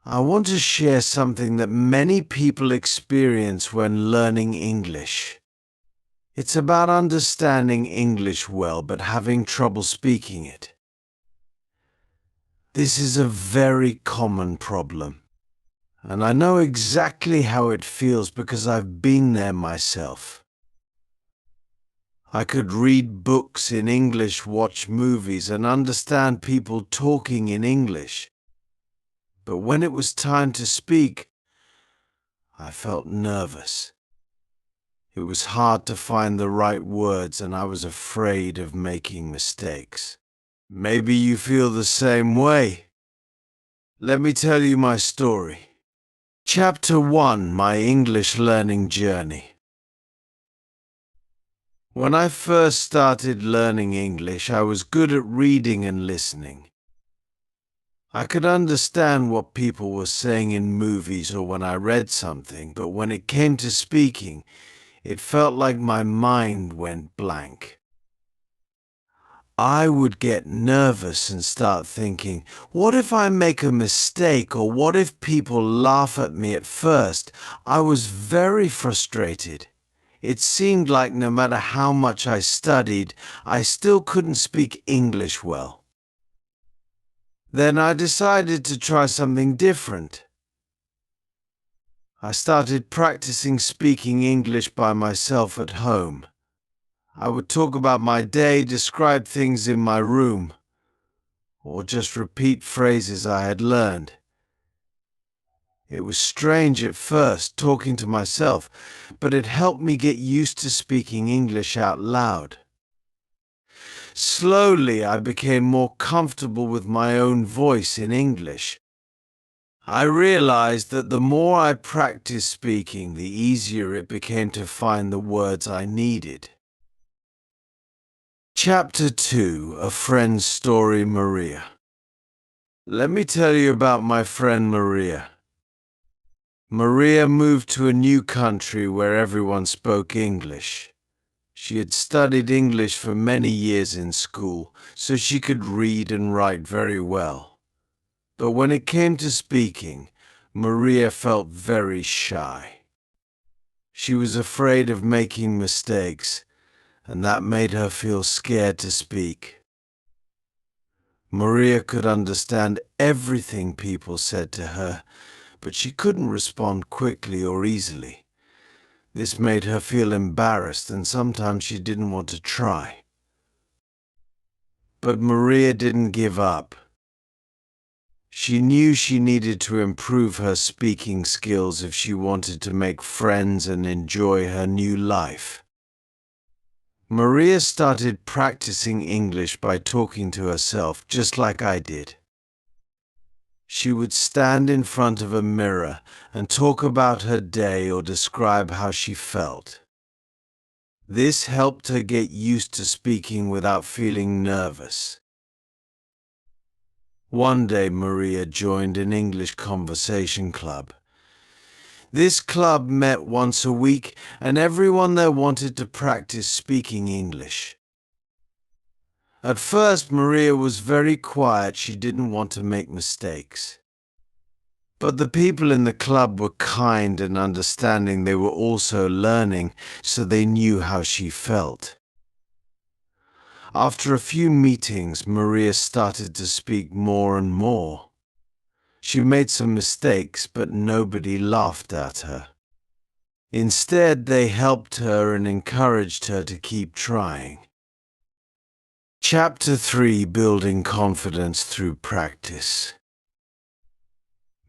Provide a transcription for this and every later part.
I want to share something that many people experience when learning English. It's about understanding English well but having trouble speaking it. This is a very common problem, and I know exactly how it feels because I've been there myself. I could read books in English, watch movies, and understand people talking in English. But when it was time to speak, I felt nervous. It was hard to find the right words, and I was afraid of making mistakes. Maybe you feel the same way. Let me tell you my story. Chapter 1: My English Learning Journey. When I first started learning English, I was good at reading and listening. I could understand what people were saying in movies or when I read something, but when it came to speaking, it felt like my mind went blank. I would get nervous and start thinking, what if I make a mistake, or what if people laugh at me at first? I was very frustrated. It seemed like no matter how much I studied, I still couldn't speak English well. Then I decided to try something different. I started practicing speaking English by myself at home. I would talk about my day, describe things in my room, or just repeat phrases I had learned. It was strange at first, talking to myself, but it helped me get used to speaking English out loud. Slowly, I became more comfortable with my own voice in English. I realized that the more I practiced speaking, the easier it became to find the words I needed. Chapter 2: A Friend's Story, Maria. Let me tell you about my friend Maria. Maria moved to a new country where everyone spoke English. She had studied English for many years in school, so she could read and write very well. But when it came to speaking, Maria felt very shy. She was afraid of making mistakes, and that made her feel scared to speak. Maria could understand everything people said to her, but she couldn't respond quickly or easily. This made her feel embarrassed, and sometimes she didn't want to try. But Maria didn't give up. She knew she needed to improve her speaking skills if she wanted to make friends and enjoy her new life. Maria started practicing English by talking to herself, just like I did. She would stand in front of a mirror and talk about her day or describe how she felt. This helped her get used to speaking without feeling nervous. One day, Maria joined an English conversation club. This club met once a week, and everyone there wanted to practice speaking English. At first, Maria was very quiet. She didn't want to make mistakes. But the people in the club were kind and understanding. They were also learning, so they knew how she felt. After a few meetings, Maria started to speak more and more. She made some mistakes, but nobody laughed at her. Instead, they helped her and encouraged her to keep trying. Chapter 3: Building Confidence Through Practice.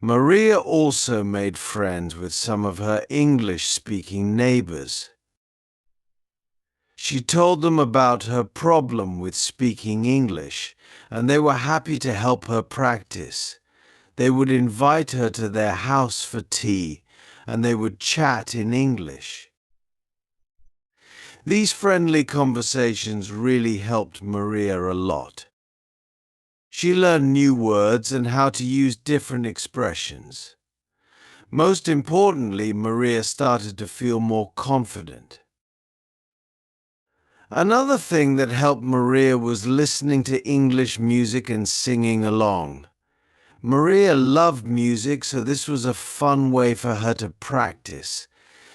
Maria also made friends with some of her English-speaking neighbors. She told them about her problem with speaking English, and they were happy to help her practice. They would invite her to their house for tea, and they would chat in English. These friendly conversations really helped Maria a lot. She learned new words and how to use different expressions. Most importantly, Maria started to feel more confident. Another thing that helped Maria was listening to English music and singing along. Maria loved music, so this was a fun way for her to practice.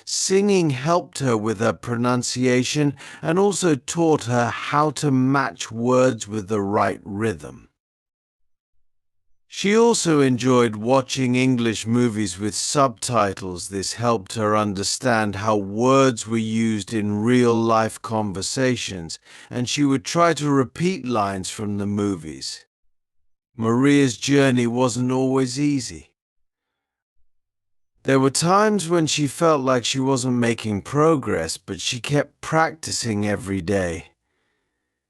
Singing helped her with her pronunciation and also taught her how to match words with the right rhythm. She also enjoyed watching English movies with subtitles. This helped her understand how words were used in real-life conversations, and she would try to repeat lines from the movies. Maria's journey wasn't always easy. There were times when she felt like she wasn't making progress, but she kept practicing every day.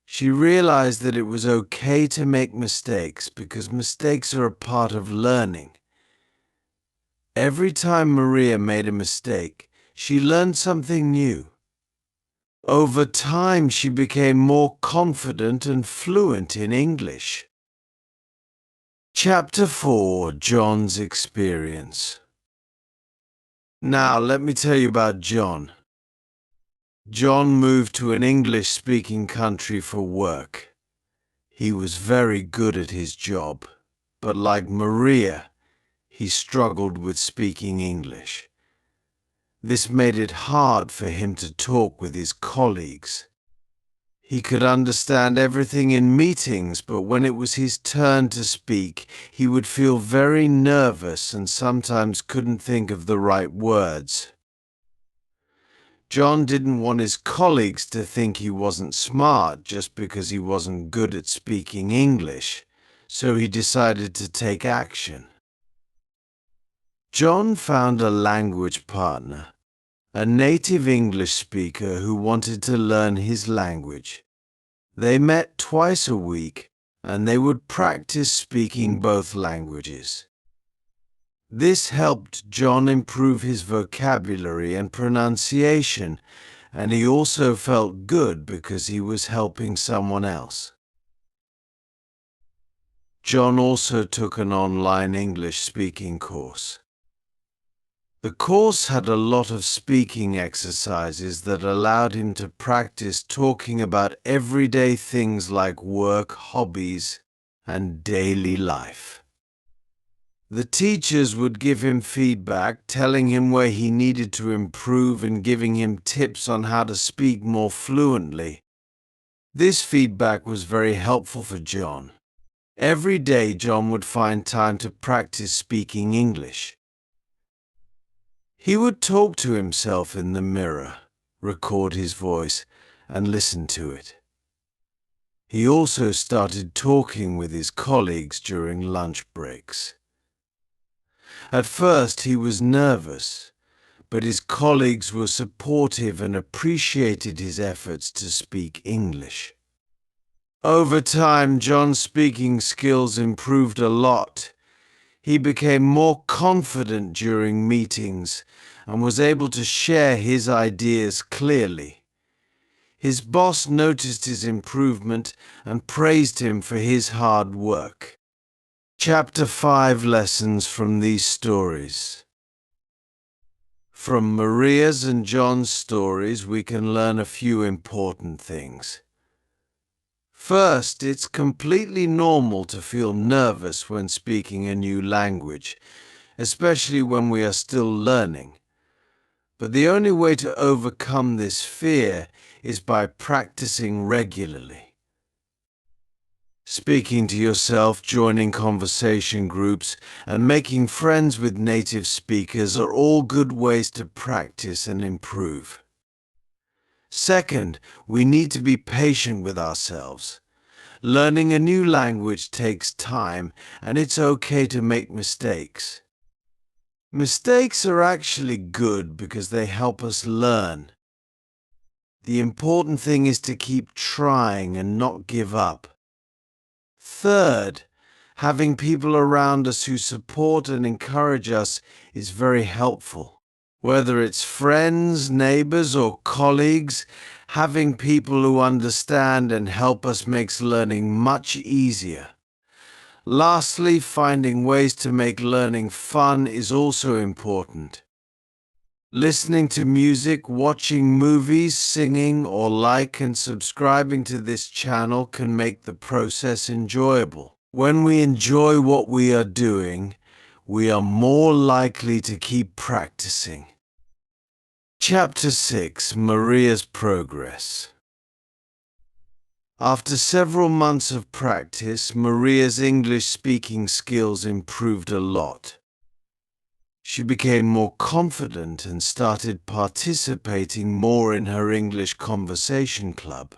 She realized that it was okay to make mistakes because mistakes are a part of learning. Every time Maria made a mistake, she learned something new. Over time, she became more confident and fluent in English. Chapter 4: John's Experience. Now, let me tell you about John. John moved to an English-speaking country for work. He was very good at his job, but like Maria, he struggled with speaking English. This made it hard for him to talk with his colleagues. He could understand everything in meetings, but when it was his turn to speak, he would feel very nervous and sometimes couldn't think of the right words. John didn't want his colleagues to think he wasn't smart just because he wasn't good at speaking English, so he decided to take action. John found a language partner, a native English speaker who wanted to learn his language. They met twice a week, and they would practice speaking both languages. This helped John improve his vocabulary and pronunciation, and he also felt good because he was helping someone else. John also took an online English speaking course. The course had a lot of speaking exercises that allowed him to practice talking about everyday things like work, hobbies, and daily life. The teachers would give him feedback, telling him where he needed to improve and giving him tips on how to speak more fluently. This feedback was very helpful for John. Every day, John would find time to practice speaking English. He would talk to himself in the mirror, record his voice, and listen to it. He also started talking with his colleagues during lunch breaks. At first he was nervous, but his colleagues were supportive and appreciated his efforts to speak English. Over time, John's speaking skills improved a lot. He became more confident during meetings and was able to share his ideas clearly. His boss noticed his improvement and praised him for his hard work. Chapter 5: Lessons from these stories. From Maria's and John's stories, we can learn a few important things. First, it's completely normal to feel nervous when speaking a new language, especially when we are still learning. But the only way to overcome this fear is by practicing regularly. Speaking to yourself, joining conversation groups, and making friends with native speakers are all good ways to practice and improve. Second, we need to be patient with ourselves. Learning a new language takes time, and it's okay to make mistakes. Mistakes are actually good because they help us learn. The important thing is to keep trying and not give up. Third, having people around us who support and encourage us is very helpful. Whether it's friends, neighbors, or colleagues, having people who understand and help us makes learning much easier. Lastly, finding ways to make learning fun is also important. Listening to music, watching movies, singing, or like and subscribing to this channel can make the process enjoyable. When we enjoy what we are doing, we are more likely to keep practicing. Chapter 6: Maria's Progress. After several months of practice, Maria's English speaking skills improved a lot. She became more confident and started participating more in her English conversation club.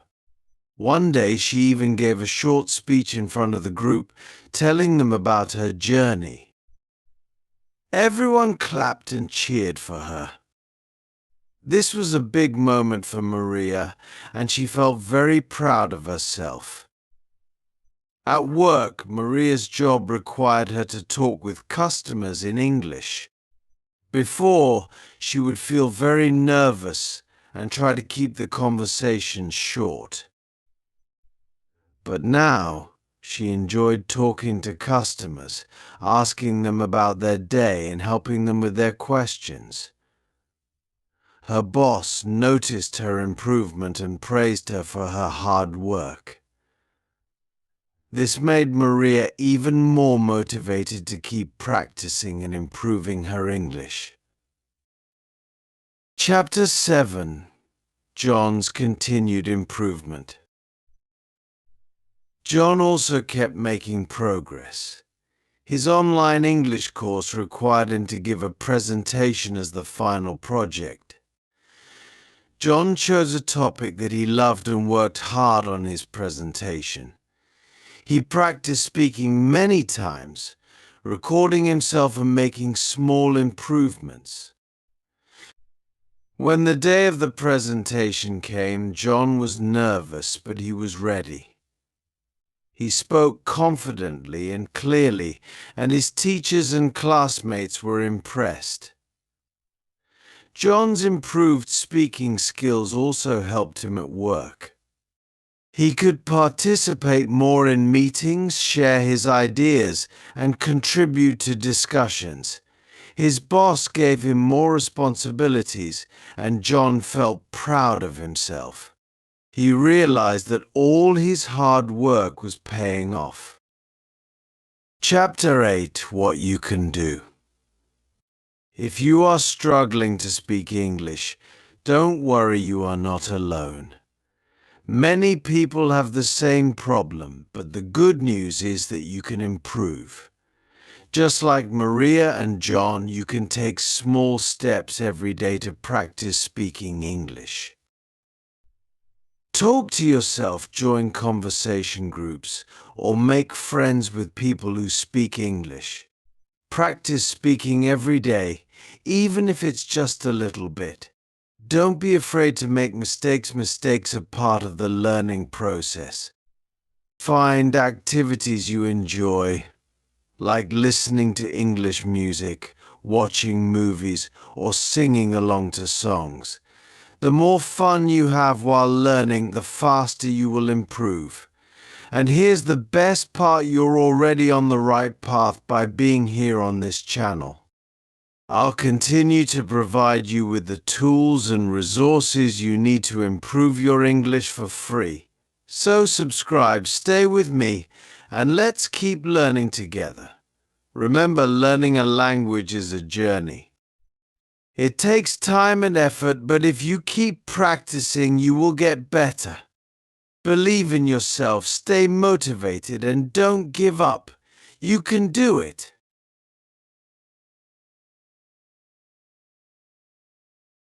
One day she even gave a short speech in front of the group, telling them about her journey. Everyone clapped and cheered for her. This was a big moment for Maria, and she felt very proud of herself. At work, Maria's job required her to talk with customers in English. Before, she would feel very nervous and try to keep the conversation short. But now, she enjoyed talking to customers, asking them about their day and helping them with their questions. Her boss noticed her improvement and praised her for her hard work. This made Maria even more motivated to keep practicing and improving her English. Chapter 7: John's Continued Improvement. John also kept making progress. His online English course required him to give a presentation as the final project. John chose a topic that he loved and worked hard on his presentation. He practiced speaking many times, recording himself and making small improvements. When the day of the presentation came, John was nervous, but he was ready. He spoke confidently and clearly, and his teachers and classmates were impressed. John's improved speaking skills also helped him at work. He could participate more in meetings, share his ideas, and contribute to discussions. His boss gave him more responsibilities, and John felt proud of himself. He realized that all his hard work was paying off. Chapter 8: What you can do. If you are struggling to speak English, don't worry, you are not alone. Many people have the same problem, but the good news is that you can improve. Just like Maria and John, you can take small steps every day to practice speaking English. Talk to yourself, join conversation groups, or make friends with people who speak English. Practice speaking every day, even if it's just a little bit. Don't be afraid to make mistakes. Mistakes are part of the learning process. Find activities you enjoy, like listening to English music, watching movies, or singing along to songs. The more fun you have while learning, the faster you will improve. And here's the best part: you're already on the right path by being here on this channel. I'll continue to provide you with the tools and resources you need to improve your English for free. So subscribe, stay with me, and let's keep learning together. Remember, learning a language is a journey. It takes time and effort, but if you keep practicing, you will get better. Believe in yourself, stay motivated, and don't give up. You can do it.